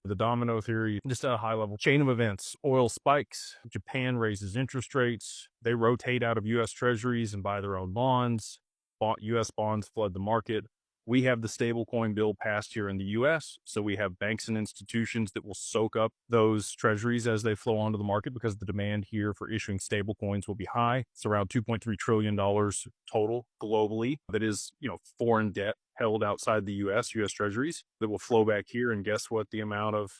The domino theory, just at a high level, chain of events, oil spikes, Japan raises interest rates, they rotate out of US treasuries and buy their own bonds, US bonds flood the market. We have the stablecoin bill passed here in the US. So we have banks and institutions that will soak up those treasuries as they flow onto the market because the demand here for issuing stablecoins will be high. It's around $2.3 trillion total globally. That is, foreign debt held outside the US treasuries that will flow back here. And guess what the amount of,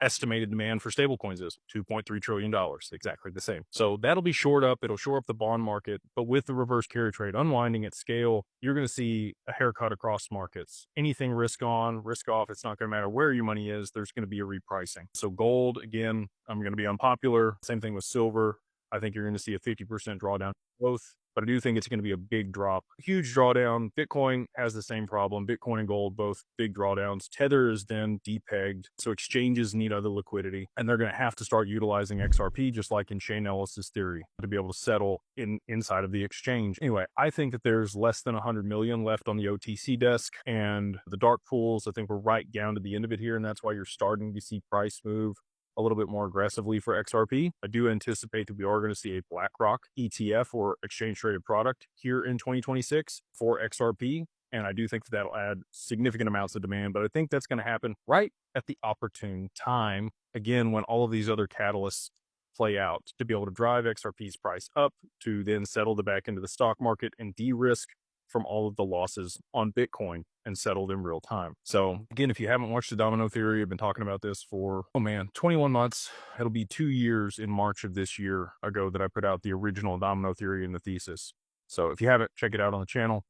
estimated demand for stablecoins is? $2.3 trillion, exactly the same. So that'll be shored up. It'll shore up the bond market. But with the reverse carry trade unwinding at scale, you're going to see a haircut across markets. Anything risk on, risk off, it's not going to matter where your money is. There's going to be a repricing. So gold, again, I'm going to be unpopular. Same thing with silver. I think you're going to see a 50% drawdown both. But I do think it's going to be a big drop, huge drawdown. Bitcoin has the same problem. Bitcoin and gold, both big drawdowns. Tether is then depegged. So exchanges need other liquidity, and they're going to have to start utilizing XRP, just like in Shane Ellis's theory, to be able to settle inside of the exchange. Anyway, I think that there's less than 100 million left on the OTC desk, and the dark pools, I think we're right down to the end of it here. And that's why you're starting to see price move a little bit more aggressively for XRP. I do anticipate that we are going to see a BlackRock ETF or exchange traded product here in 2026 for XRP. And I do think that that'll add significant amounts of demand, but I think that's going to happen right at the opportune time. Again, when all of these other catalysts play out to be able to drive XRP's price up to then settle the back into the stock market and de-risk from all of the losses on Bitcoin and settled in real time. So again, if you haven't watched the domino theory, I've been talking about this for, 21 months. It'll be 2 years in March of this year ago that I put out the original domino theory and the thesis. So if you haven't, check it out on the channel.